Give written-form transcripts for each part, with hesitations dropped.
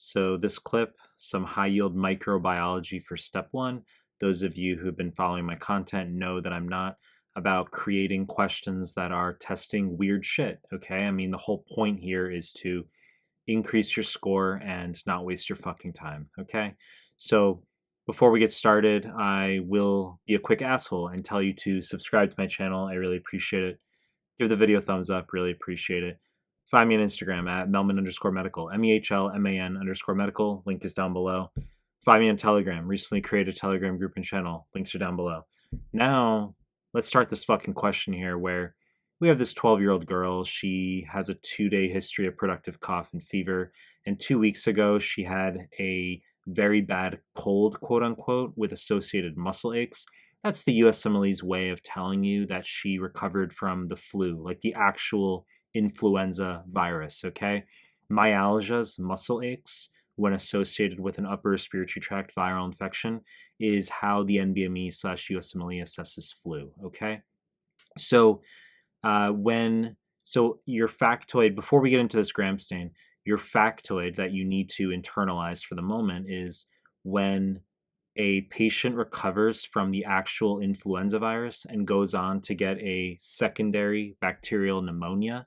So this clip, some high yield microbiology for step one. Those of you who've been following my content know that I'm not about creating questions that are testing weird shit, okay? I mean, the whole point here is to increase your score and not waste your fucking time, okay? So before we get started, I will be a quick asshole and tell you to subscribe to my channel. I really appreciate it. Give the video a thumbs up, really appreciate it. Find me on Instagram at Melman_medical, MEHLMAN_medical. Link is down below. Find me on Telegram. Recently created a Telegram group and channel. Links are down below. Now, let's start this fucking question here where we have this 12-year-old girl. She has a 2-day history of productive cough and fever. And 2 weeks ago, she had a very bad cold, quote unquote, with associated muscle aches. That's the USMLE's way of telling you that she recovered from the flu, like the actual influenza virus, okay? Myalgias, muscle aches, when associated with an upper respiratory tract viral infection, is how the NBME/USMLE assesses flu, okay? So your factoid, before we get into this gram stain, your factoid that you need to internalize for the moment is when a patient recovers from the actual influenza virus and goes on to get a secondary bacterial pneumonia,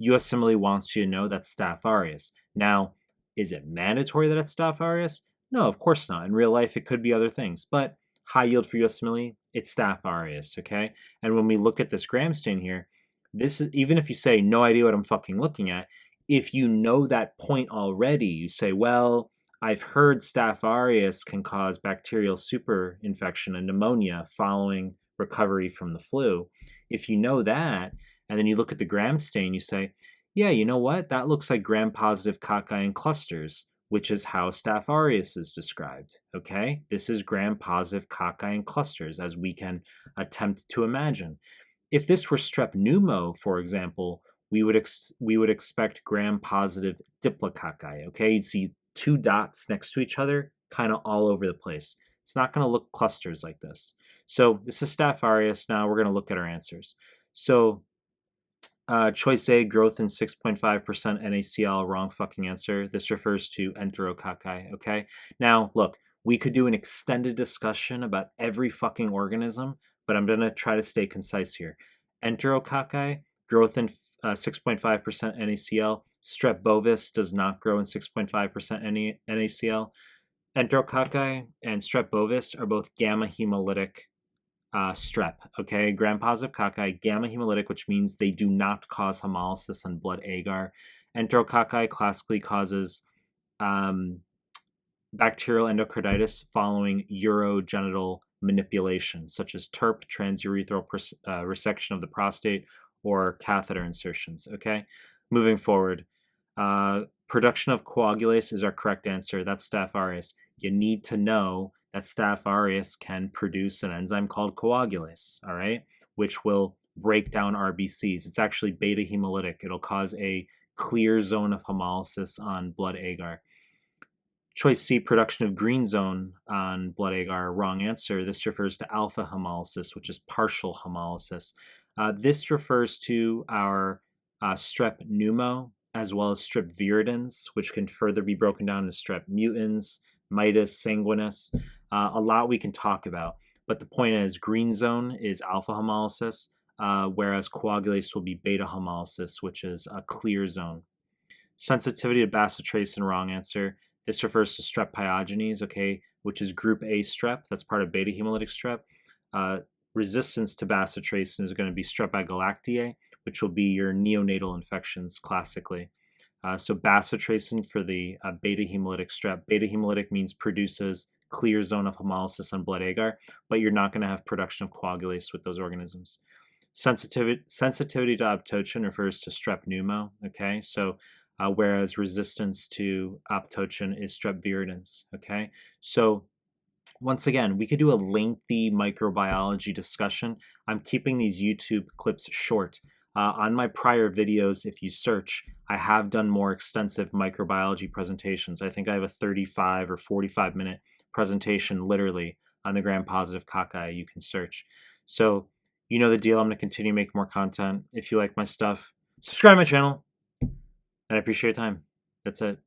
USMLE wants you to know that's Staph aureus. Now, is it mandatory that it's Staph aureus? No, of course not. In real life, it could be other things, but high yield for USMLE, it's Staph aureus, okay? And when we look at this gram stain here, this is, even if you say no idea what I'm fucking looking at, if you know that point already, you say, well, I've heard Staph aureus can cause bacterial superinfection and pneumonia following recovery from the flu. If you know that, and then you look at the gram stain, you say, yeah, you know what? That looks like gram-positive cocci in clusters, which is how Staph aureus is described, okay? This is gram-positive cocci in clusters, as we can attempt to imagine. If this were strep pneumo, for example, we would expect gram-positive diplococci, okay? You'd see 2 dots next to each other, kind of all over the place. It's not going to look clusters like this. So this is Staph aureus. Now we're going to look at our answers. So choice A, growth in 6.5% NaCl, wrong fucking answer. This refers to enterococci, okay? Now, look, we could do an extended discussion about every fucking organism, but I'm going to try to stay concise here. Enterococci, growth in 6.5% NaCl. Strep bovis does not grow in 6.5% NaCl. Enterococci and strep bovis are both gamma hemolytic strep, okay? Gram-positive cocci, gamma hemolytic, which means they do not cause hemolysis and blood agar. Enterococci classically causes bacterial endocarditis following urogenital manipulation, such as TURP, transurethral resection of the prostate, or catheter insertions, okay? Moving forward, production of coagulase is our correct answer. That's Staph aureus. You need to know that Staph aureus can produce an enzyme called coagulase, all right, which will break down RBCs. It's actually beta hemolytic. It'll cause a clear zone of hemolysis on blood agar. Choice C, production of green zone on blood agar, wrong answer. This refers to alpha hemolysis, which is partial hemolysis. This refers to our strep pneumo, as well as strep viridans, which can further be broken down into strep mutans, mitis, sanguinis. A lot we can talk about, but the point is green zone is alpha hemolysis, whereas coagulase will be beta hemolysis, which is a clear zone. Sensitivity to bacitracin, wrong answer. This refers to strep pyogenes, okay, which is group A strep. That's part of beta hemolytic strep. Resistance to bacitracin is going to be strep agalactiae, which will be your neonatal infections classically. So bacitracin for the beta hemolytic strep. Beta hemolytic means produces clear zone of hemolysis on blood agar, but you're not going to have production of coagulase with those organisms. Sensitivity to apoptosin refers to strep pneumo, okay? So whereas resistance to apoptosin is strep viridans, okay? So once again, we could do a lengthy microbiology discussion. I'm keeping these YouTube clips short. On my prior videos, if you search, I have done more extensive microbiology presentations. I think I have a 35 or 45 minute presentation literally on the gram-positive cocci you can search. So you know the deal. I'm going to continue to make more content. If you like my stuff, subscribe to my channel, and I appreciate your time. That's it.